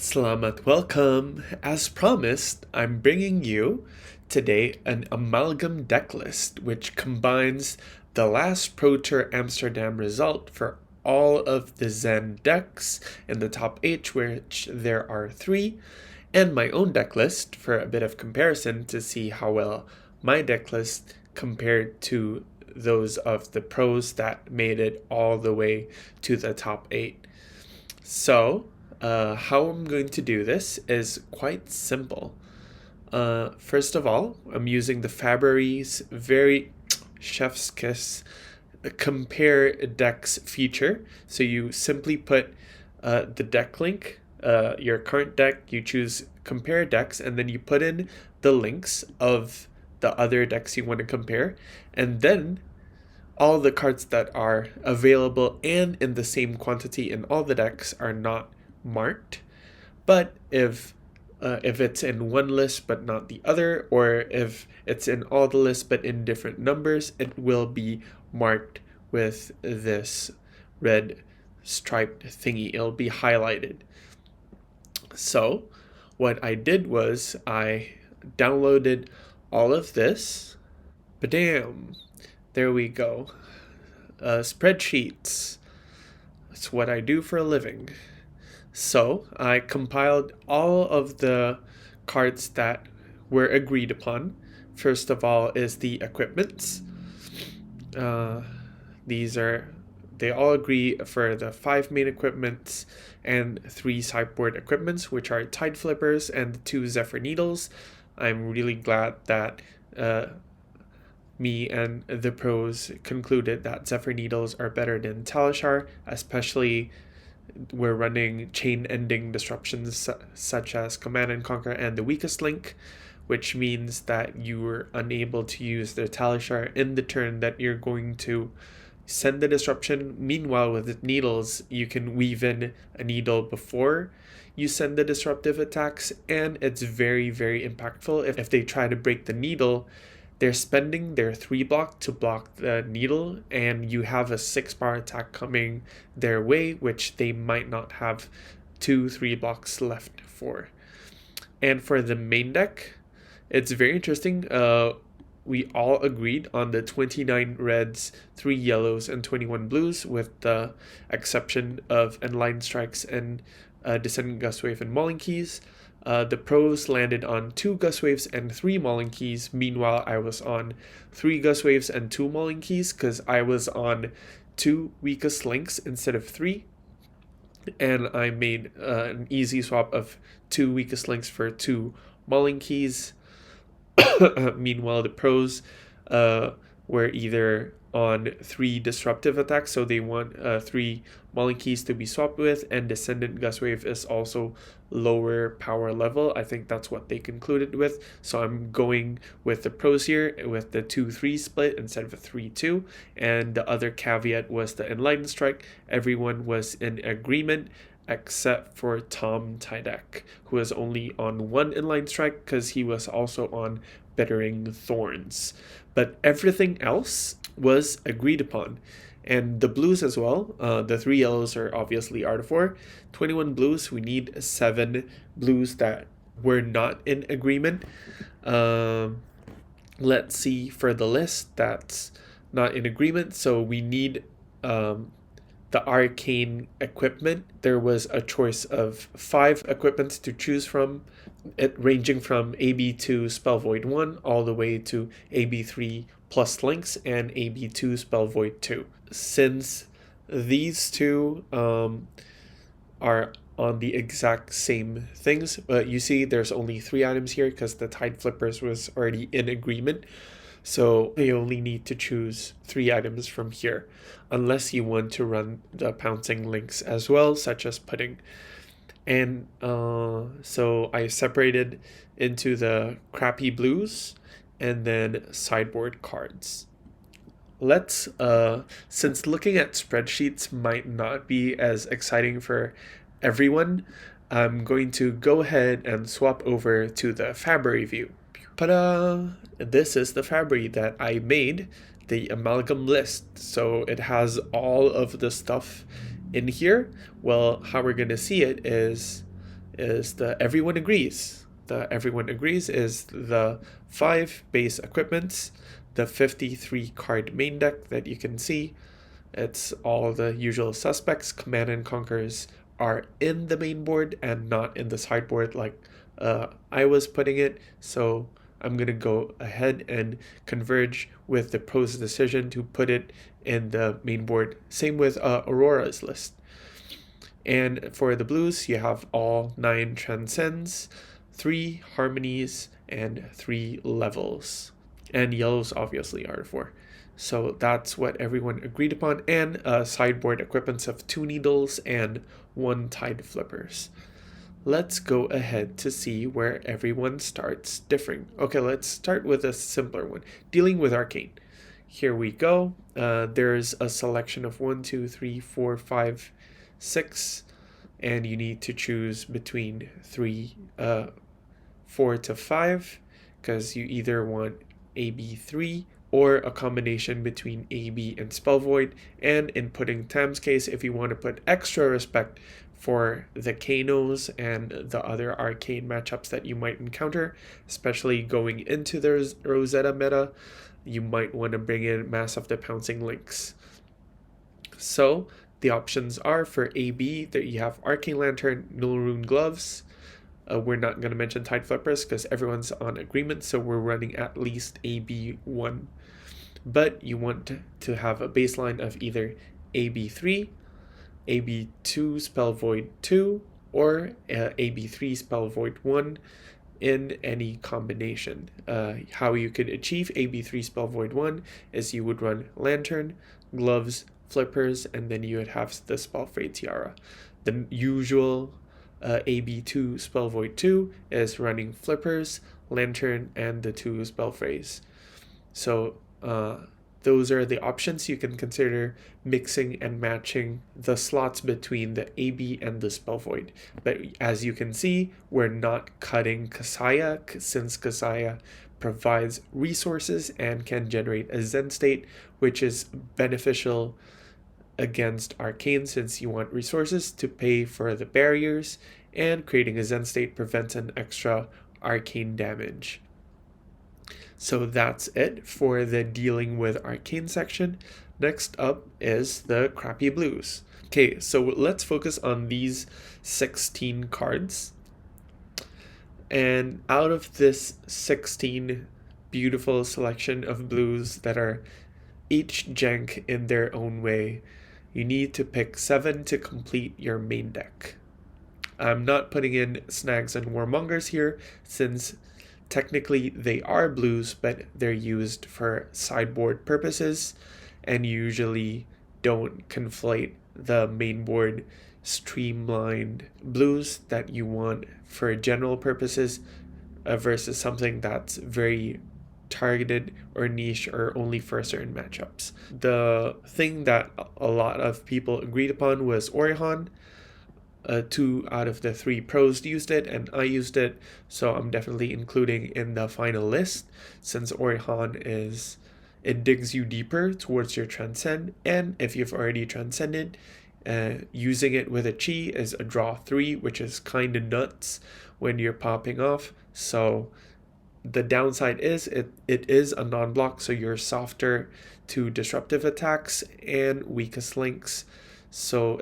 Selamat welcome. As promised, I'm bringing you today an amalgam deck list which combines the last Pro Tour Amsterdam result for all of the Zen decks in the top 8, which there are 3, and my own deck list for a bit of comparison to see how well my deck list compared to those of the pros that made it all the way to the top 8. So, how I'm going to do this is quite simple. First of all, I'm using the Fabrary's very chef's kiss compare decks feature. So you simply put the deck link, your current deck, you choose compare decks, and then you put in the links of the other decks you want to compare, and then all the cards that are available and in the same quantity in all the decks are not marked. But if it's in one list but not the other, or if it's in all the lists but in different numbers, it will be marked with this red striped thingy. It'll be highlighted. So what I did was I downloaded all of this. Badam! There we go. Spreadsheets. That's what I do for a living. So I compiled all of the cards that were agreed upon. First of all is the equipments. They all agree for the 5 main equipments and 3 sideboard equipments, which are Tide Flippers and 2 Zephyr Needles. I'm really glad that me and the pros concluded that Zephyr Needles are better than Talishar, especially we're running chain-ending disruptions such as Command and Conquer and the Weakest Link, which means that you were unable to use the Talishar in the turn that you're going to send the disruption. Meanwhile, with Needles, you can weave in a needle before you send the disruptive attacks, and it's very, very impactful. If they try to break the needle, they're spending their 3 block to block the needle, and you have a 6 power attack coming their way, which they might not have 2-3 blocks left for. And for the main deck, it's very interesting. We all agreed on the 29 reds, 3 yellows, and 21 blues, with the exception of Endline Strikes and Descendant Gustwave and Mauling Keys. The pros landed on 2 Gust Waves and 3 Mauling Keys. Meanwhile, I was on 3 Gust Waves and 2 Mauling Keys because I was on 2 Weakest Links instead of 3. And I made an easy swap of 2 Weakest Links for 2 Mauling Keys. Meanwhile, the pros were either on 3 disruptive attacks, so they want 3 Mauling Keys to be swapped with, and Descendant Gustwave is also lower power level. I think that's what they concluded with, so I'm going with the pros here with the 2-3 split instead of a 3-2, and the other caveat was the Enlightened Strike. Everyone was in agreement except for Tom Tydek, who was only on 1 Enlightened Strike because he was also on Bettering Thorns. But everything else was agreed upon. And the blues as well. The 3 yellows are obviously Art of War. 21 blues, we need 7 blues that were not in agreement. Let's see for the list that's not in agreement. So we need the arcane equipment. There was a choice of 5 equipments to choose from, it ranging from AB2 Spell Void 1 all the way to AB3 plus links and AB2 Spell Void 2. Since these two are on the exact same things, you see there's only 3 items here because the Tide Flippers was already in agreement. So they only need to choose 3 items from here, unless you want to run the pouncing links as well, such as pudding. And so I separated into the crappy blues and then sideboard cards. Let's, since looking at spreadsheets might not be as exciting for everyone, I'm going to go ahead and swap over to the Fabrary view. Ta-da! This is the Fabrary that I made, the amalgam list. So it has all of the stuff in here. Well, how we're going to see it is is the Everyone Agrees. The Everyone Agrees is the 5 base equipments, the 53 card main deck that you can see. It's all the usual suspects. Command and Conquers are in the main board and not in the sideboard like I was putting it. So I'm going to go ahead and converge with the pro's decision to put it in the main board. Same with Aurora's list. And for the blues, you have all 9 transcends, 3 harmonies, and 3 levels. And yellows obviously are 4. So that's what everyone agreed upon, and sideboard equipments of 2 needles and 1 tide flippers. Let's go ahead to see where everyone starts differing. Okay, let's start with a simpler one, dealing with arcane. Here we go. There's a selection of 1, 2, 3, 4, 5, 6, and you need to choose between 4 to 5, because you either want AB3 or a combination between AB and Spell Void. And in putting Tam's case, if you want to put extra respect for the Kanos and the other arcane matchups that you might encounter, especially going into the Rosetta meta, you might want to bring in Mass of the Pouncing Lynx. So the options are for AB that you have Arcane Lantern, Null Rune Gloves. We're not going to mention Tide Flippers because everyone's on agreement, so we're running at least AB1. But you want to have a baseline of either AB3, AB2 Spell Void 2, or AB3 Spell Void 1 in any combination. How you could achieve AB3 Spell Void 1 is you would run Lantern, Gloves, Flippers, and then you would have the Spell Fray Tiara. The usual AB2 Spell Void 2 is running Flippers, Lantern, and the 2 Spell Frays. So those are the options. You can consider mixing and matching the slots between the AB and the Spell Void. But as you can see, we're not cutting Kasaya, since Kasaya provides resources and can generate a Zen state, which is beneficial against arcane since you want resources to pay for the barriers, and creating a Zen state prevents an extra arcane damage. So that's it for the dealing with arcane section. Next up is the crappy blues. Okay, so let's focus on these 16 cards. And out of this 16 beautiful selection of blues that are each jank in their own way, you need to pick 7 to complete your main deck. I'm not putting in Snags and Warmongers here, since technically they are blues, but they're used for sideboard purposes and usually don't conflate the main board streamlined blues that you want for general purposes versus something that's very targeted or niche or only for certain matchups. The thing that a lot of people agreed upon was Orihan. 2 out of the 3 pros used it, and I used it, so I'm definitely including in the final list, since Orihan it digs you deeper towards your transcend, and if you've already transcended, using it with a chi is a draw 3, which is kind of nuts when you're popping off. So the downside is it is a non-block, so you're softer to disruptive attacks and weakest links, so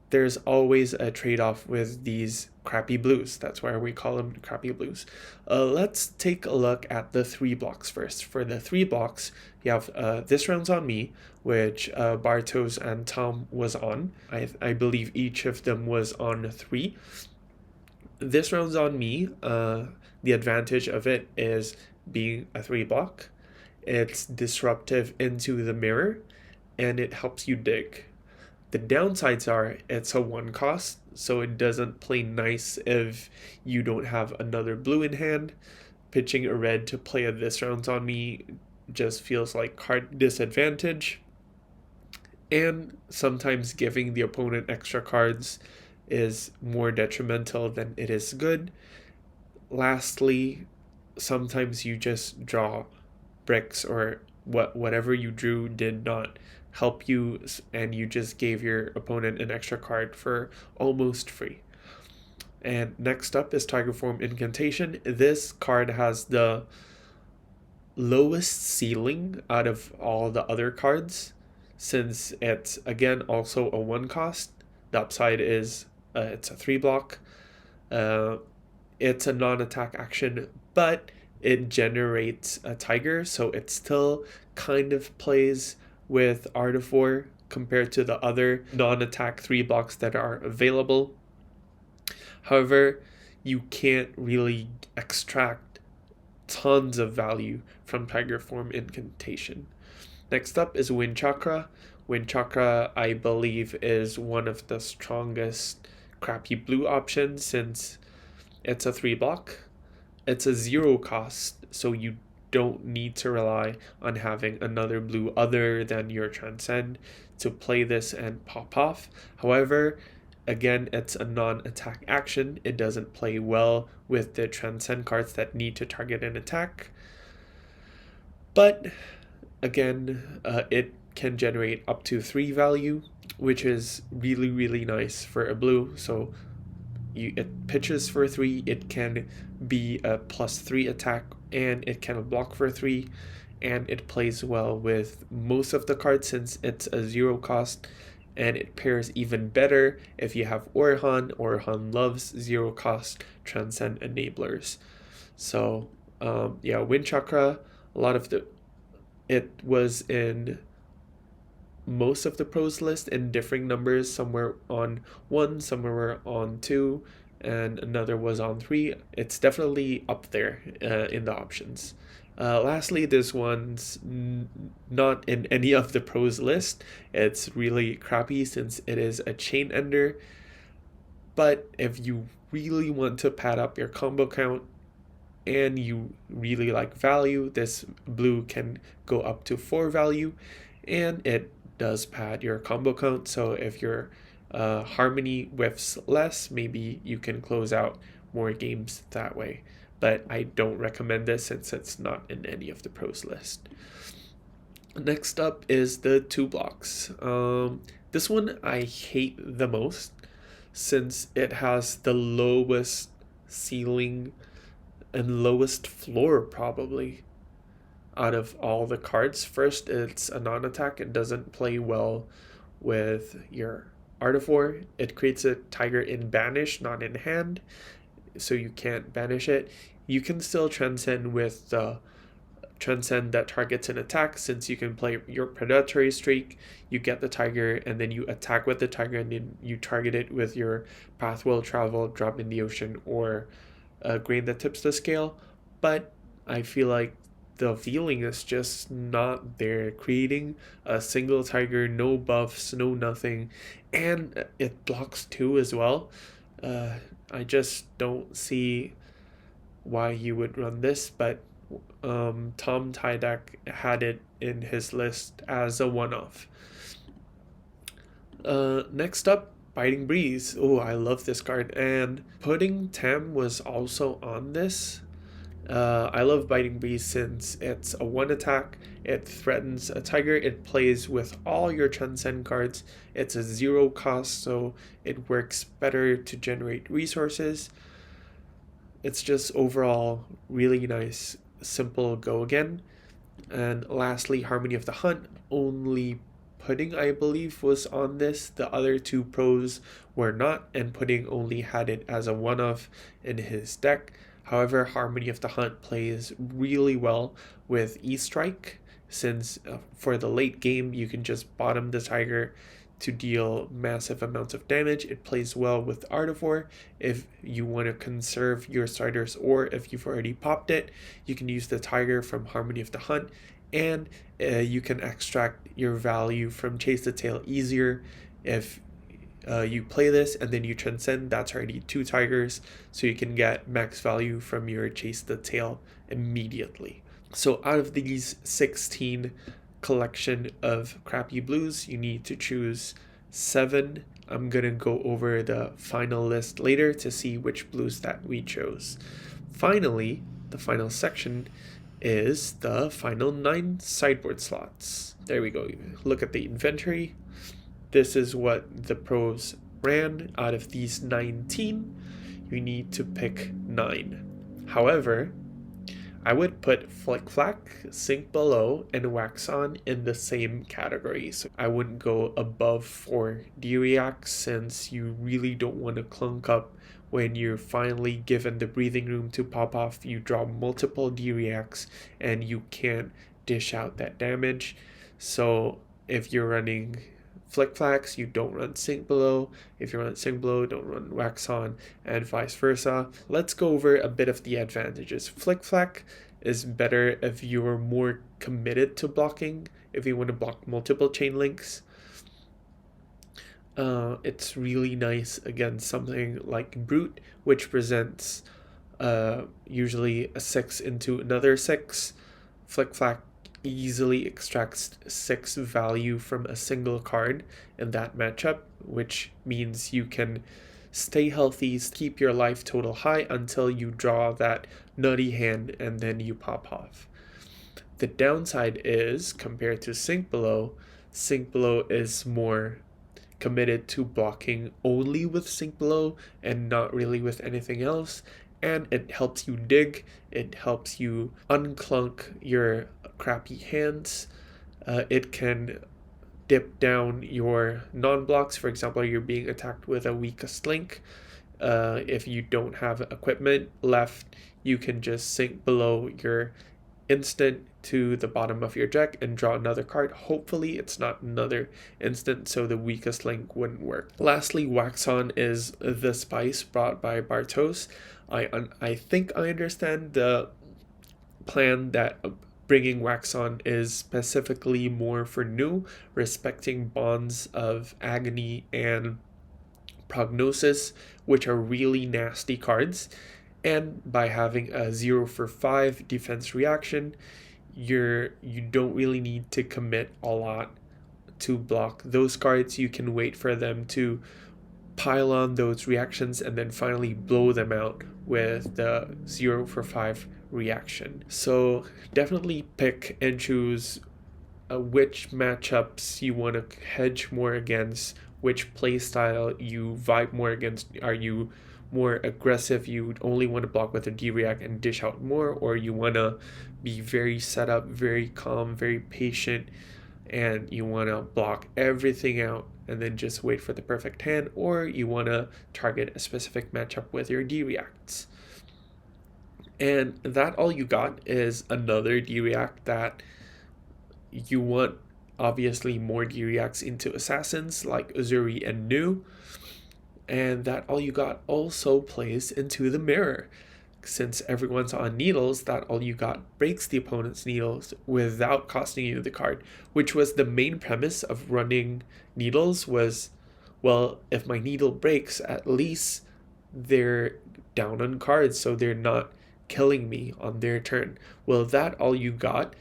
there's always a trade-off with these crappy blues. That's why we call them crappy blues. Let's take a look at the 3 blocks first. For the 3 blocks, you have This Round's on Me, which Bartos and Tom was on. I believe each of them was on 3. This Round's on Me, the advantage of it is being a 3 block. It's disruptive into the mirror, and it helps you dig. The downsides are it's a 1 cost, so it doesn't play nice if you don't have another blue in hand. Pitching a red to play a This Round's on Me just feels like card disadvantage. And sometimes giving the opponent extra cards is more detrimental than it is good. Lastly, sometimes you just draw bricks, or whatever you drew did not help you, and you just gave your opponent an extra card for almost free. And next up is Tiger Form Incantation. This card has the lowest ceiling out of all the other cards, since it's again also a 1 cost. The upside is it's a 3 block. It's a non-attack action, but it generates a tiger, so it still kind of plays with Art of War compared to the other non-attack 3 blocks that are available. However, you can't really extract tons of value from Tiger Form Incantation. Next up is Wind Chakra. Wind Chakra, I believe, is one of the strongest crappy blue options, since it's a 3 block. It's a 0 cost, so you don't need to rely on having another blue other than your Transcend to play this and pop off. However, again, it's a non-attack action. It doesn't play well with the Transcend cards that need to target an attack. But again, it can generate up to 3 value, which is really, really nice for a blue. So it pitches for 3, it can be a +3 attack, and it can block for 3, and it plays well with most of the cards since it's a 0 cost, and it pairs even better if you have Orhan. Orhan loves 0 cost Transcend enablers. So yeah, Wind Chakra, it was in most of the pros list in differing numbers. Somewhere on 1, somewhere on 2, and another was on 3. It's definitely up there in the options. Lastly, this one's not in any of the pros list. It's really crappy since it is a chain ender. But if you really want to pad up your combo count and you really like value, this blue can go up to 4 value, and it does pad your combo count. So if your Harmony whiffs less, maybe you can close out more games that way. But I don't recommend this since it's not in any of the pros list. Next up is the 2 blocks. This one I hate the most since it has the lowest ceiling and lowest floor probably out of all the cards. First, it's a non-attack. It doesn't play well with your Art of War. It creates a tiger in banish, not in hand, so you can't banish it. You can still transcend with the transcend that targets an attack, since you can play your predatory streak, you get the tiger, and then you attack with the tiger, and then you target it with your path will travel, drop in the ocean, or a grain that tips the scale. But I feel like the feeling is just not there. Creating a single tiger, no buffs, no nothing, and it blocks 2 as well. I just don't see why you would run this, but Tom Tydak had it in his list as a one-off. Next up, Biting Breeze. Oh, I love this card, and Pudding Tam was also on this. I love Biting Breeze since it's a 1 attack, it threatens a tiger, it plays with all your Transcend cards, it's a 0 cost, so it works better to generate resources. It's just overall really nice, simple go again. And lastly, Harmony of the Hunt. Only Pudding, I believe, was on this. The other 2 pros were not, and Pudding only had it as a one-off in his deck. However, Harmony of the Hunt plays really well with E-Strike, since for the late game you can just bottom the tiger to deal massive amounts of damage. It plays well with Art of War if you want to conserve your starters, or if you've already popped it, you can use the tiger from Harmony of the Hunt, and you can extract your value from Chase the Tail easier if you play this and then you transcend. That's already 2 tigers, so you can get max value from your Chase the Tail immediately. So out of these 16 collection of crappy blues, you need to choose 7. I'm gonna go over the final list later to see which blues that we chose. Finally, the final section is the final 9 sideboard slots. There we go. Look at the inventory. This is what the pros ran out of these 19. you need to pick 9. However, I would put Flick Flack, Sink Below, and Wax On in the same category. So I wouldn't go above 4 D-Reacts, since you really don't want to clunk up when you're finally given the breathing room to pop off. You draw multiple D-Reacts and you can't dish out that damage. So if you're running Flick Flacks, you don't run Sink Below. If you run Sink Below, don't run Wax On, and vice versa. Let's go over a bit of the advantages. Flick Flack is better if you're more committed to blocking, if you want to block multiple chain links. It's really nice against something like Brute, which presents usually a 6 into another 6. Flick Flack easily extracts 6 value from a single card in that matchup, which means you can stay healthy, keep your life total high until you draw that nutty hand and then you pop off. The downside is, compared to Sink Below is more committed to blocking only with Sink Below and not really with anything else. And it helps you dig, it helps you unclunk your crappy hands. It can dip down your non-blocks. For example, you're being attacked with a weakest link. If you don't have equipment left, you can just Sink Below your instant to the bottom of your deck and draw another card. Hopefully it's not another instant, so the weakest link wouldn't work. Lastly, Wax On is the spice brought by Bartos. I think I understand the plan that bringing Wax On is specifically more for new, respecting bonds of Agony and Prognosis, which are really nasty cards. And by having a 0 for 5 defense reaction, you don't really need to commit a lot to block those cards. You can wait for them to pile on those reactions and then finally blow them out with the 0 for 5 reaction. So definitely pick and choose which matchups you want to hedge more against, which playstyle you vibe more against. Are you more aggressive, you only want to block with a D-React and dish out more, or you want to be very set up, very calm, very patient, and you want to block everything out and then just wait for the perfect hand, or you want to target a specific matchup with your D-Reacts. And that all you got is another D-React that you want. Obviously more D-Reacts into Assassins like Uzuri and Nu. And that all you got also plays into the mirror. Since everyone's on needles, that all you got breaks the opponent's needles without costing you the card, which was the main premise of running needles. Was, well, if my needle breaks, at least they're down on cards, so they're not killing me on their turn. Well, that all you got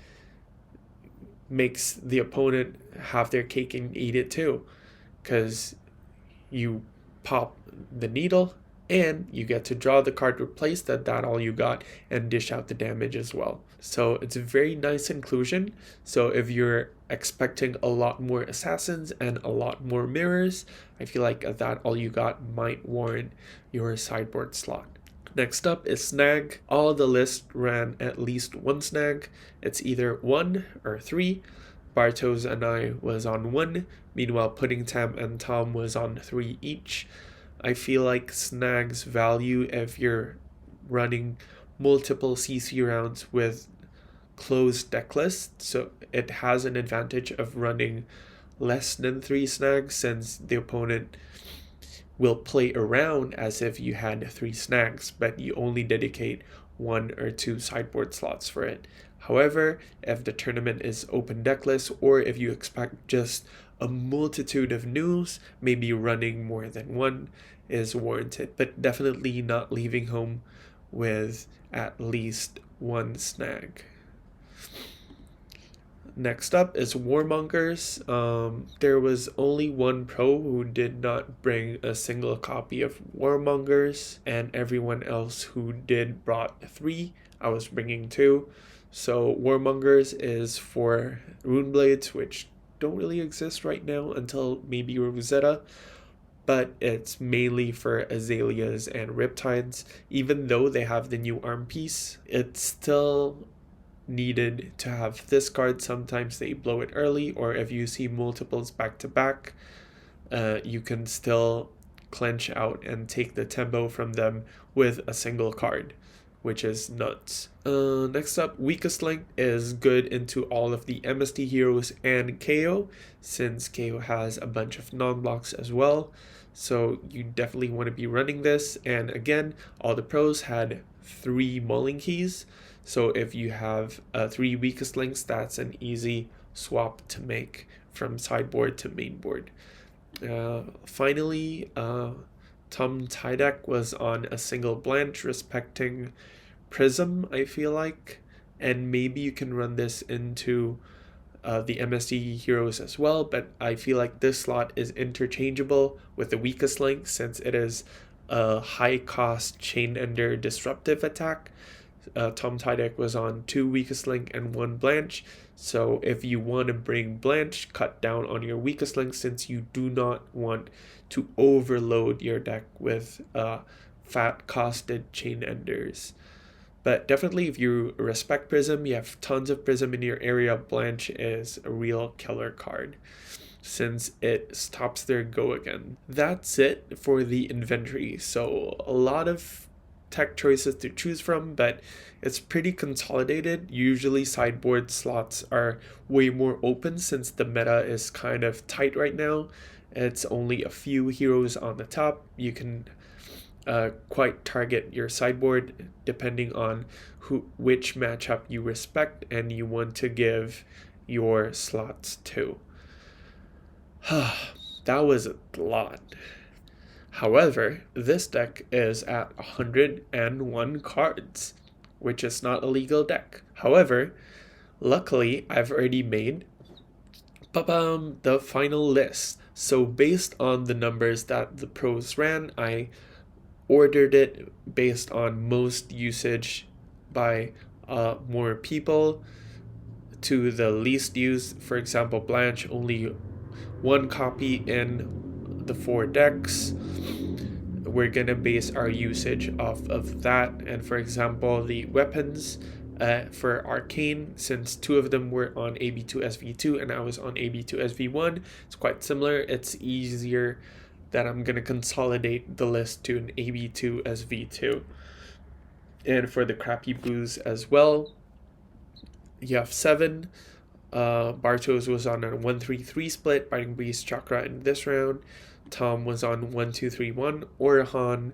makes the opponent have their cake and eat it too, because you pop the needle and you get to draw the card replace that all you got and dish out the damage as well. So it's a very nice inclusion. So if you're expecting a lot more assassins and a lot more mirrors, I feel like that all you got might warrant your sideboard slot. Next up is Snag. All the list ran at least one Snag. It's either 1 or 3. Bartos and I was on 1. Meanwhile, Pudding Tam and Tom was on 3 each. I feel like Snag's value if you're running multiple CC rounds with closed deck lists, so it has an advantage of running less than 3 Snags, since the opponent will play around as if you had 3 Snags, but you only dedicate 1 or 2 sideboard slots for it. However, if the tournament is open decklist, or if you expect just a multitude of news, maybe running more than 1 is warranted, but definitely not leaving home with at least 1 Snag. Next up is Warmongers. There was only one pro who did not bring a single copy of Warmongers, and everyone else who did brought 3. I was bringing 2. So Warmongers is for Runeblades, which don't really exist right now until maybe Rosetta. but it's mainly for Azaleas and Riptides. Even though they have the new arm piece, it's still needed to have this card. Sometimes they blow it early, or if you see multiples back to back, you can still clench out and take the tempo from them with a single card, which is nuts. Next up, Weakest Link is good into all of the MST heroes and KO, since KO has a bunch of non-blocks as well. So you definitely want to be running this. And again, all the pros had 3 mulling keys. So if you have 3 Weakest Links, that's an easy swap to make from sideboard to mainboard. Finally, Tom Tydek was on a single Blanche, respecting Prism, I feel like, and maybe you can run this into the MST heroes as well, but I feel like this slot is interchangeable with the Weakest Link, since it is a high cost Chain Ender disruptive attack. Tom Tydek was on 2 Weakest Link and 1 Blanche, so if you want to bring Blanche, cut down on your Weakest Link, since you do not want to overload your deck with fat costed Chain Enders. But definitely, if you respect Prism, you have tons of Prism in your area, Blanche is a real killer card, since it stops their go again. That's it for the inventory. So a lot of tech choices to choose from, but it's pretty consolidated. Usually sideboard slots are way more open, since the meta is kind of tight right now. It's only a few heroes on the top. You can quite target your sideboard depending on which matchup you respect and you want to give your slots to. That was a lot. However, this deck is at 101 cards, which is not a legal deck. However, luckily I've already made the final list. So based on the numbers that the pros ran, I ordered it based on most usage by more people to the least used. For example, Blanche, only 1 copy in the 4 decks. We're gonna base our usage off of that. And for example, the weapons for Arcane, since 2 of them were on AB2 SV2 and I was on AB2 SV1, it's quite similar. It's easier that I'm going to consolidate the list to an AB2 SV2. And for the crappy blues as well, you have 7. Bartos was on a 1-3-3 split, Biting Breeze, Chakra in this round. Tom was on 1-2-3-1, Orihan,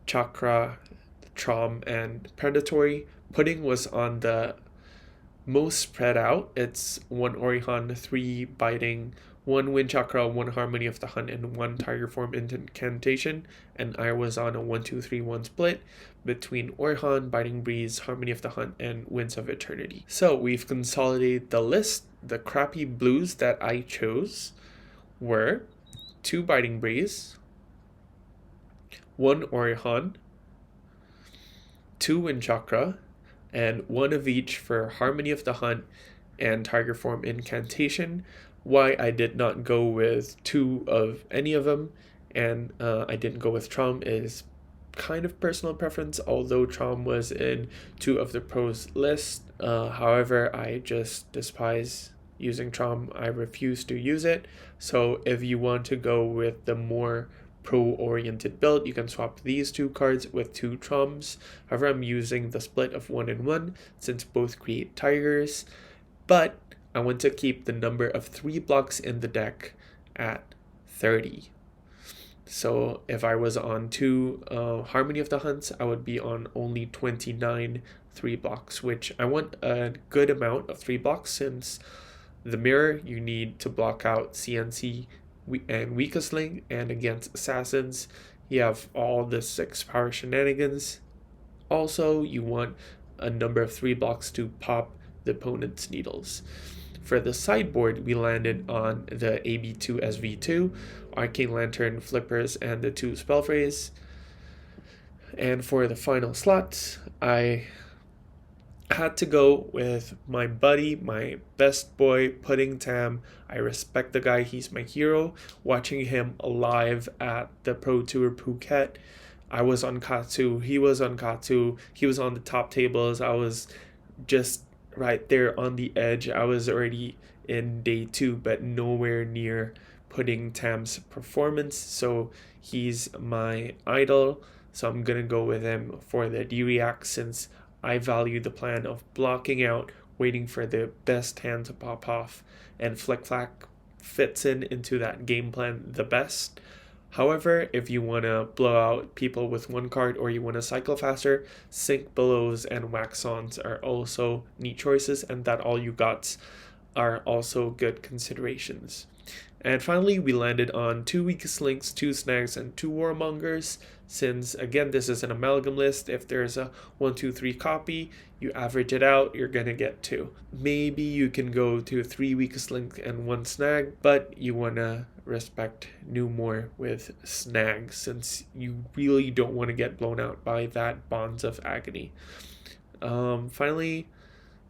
Chakra, Trom, and Predatory. Pudding was on the most spread out. It's 1 Orihan, 3 Biting, 1 Wind Chakra, 1 Harmony of the Hunt, and 1 Tiger Form Incantation. And I was on a 1-2-3-1 split between Orihan, Biting Breeze, Harmony of the Hunt, and Winds of Eternity. So we've consolidated the list. The crappy blues that I chose were 2 Biting Breeze, 1 Orihan, 2 Wind Chakra, and 1 of each for Harmony of the Hunt and Tiger Form Incantation. Why I did not go with 2 of any of them and I didn't go with Trom is kind of personal preference, although Trom was in 2 of the pros list. However, I just despise using Trom. I refuse to use it. So if you want to go with the more pro-oriented build, you can swap these 2 cards with 2 Troms. However, I'm using the split of 1 and 1 since both create tigers, but I want to keep the number of 3 blocks in the deck at 30. So if I was on 2 Harmony of the Hunts, I would be on only 29 3 blocks, which I want a good amount of 3 blocks, since the mirror, you need to block out CNC and Weakest Link, and against assassins you have all the 6 power shenanigans. Also, you want a number of 3 blocks to pop the opponent's needles. For the sideboard, we landed on the AB2 SV2, Arcane Lantern, Flippers, and the 2 spell phrase. And for the final slot, I I had to go with my buddy, my best boy, Pudding Tam. I respect the guy, he's my hero. Watching him live at the Pro Tour Phuket, I was on Katsu, he was on Katsu, he was on the top tables. I was just right there on the edge. I was already in day 2, but nowhere near Pudding Tam's performance. So he's my idol. So I'm gonna go with him for the D-React, since I value the plan of blocking out, waiting for the best hand to pop off, and Flick Flack fits into that game plan the best. However, if you want to blow out people with one card, or you want to cycle faster, Sync Belows and Wax Ons are also neat choices, and That All You Gots are also good considerations. And finally, we landed on 2 weakest links, 2 snags, and 2 warmongers. Since, again, this is an amalgam list, if there's a 1, 2, 3 copy, you average it out, you're going to get 2. Maybe you can go to 3 weakest link and 1 snag, but you want to respect New more with snags, since you really don't want to get blown out by that Bonds of Agony. Finally,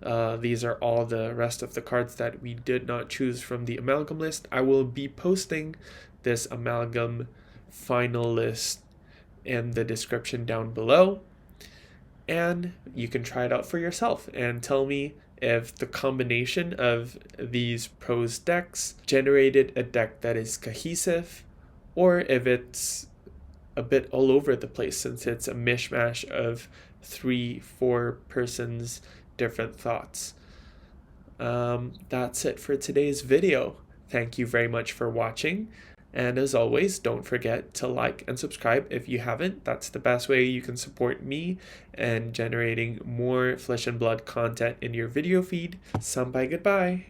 these are all the rest of the cards that we did not choose from the amalgam list. I will be posting this amalgam final list in the description down below, and you can try it out for yourself and tell me if the combination of these pros decks generated a deck that is cohesive, or if it's a bit all over the place, since it's a mishmash of 3-4 persons different thoughts. That's it for today's video. Thank you very much for watching, and as always, don't forget to like and subscribe if you haven't. That's the best way you can support me and generating more Flesh and Blood content in your video feed. Sampai goodbye.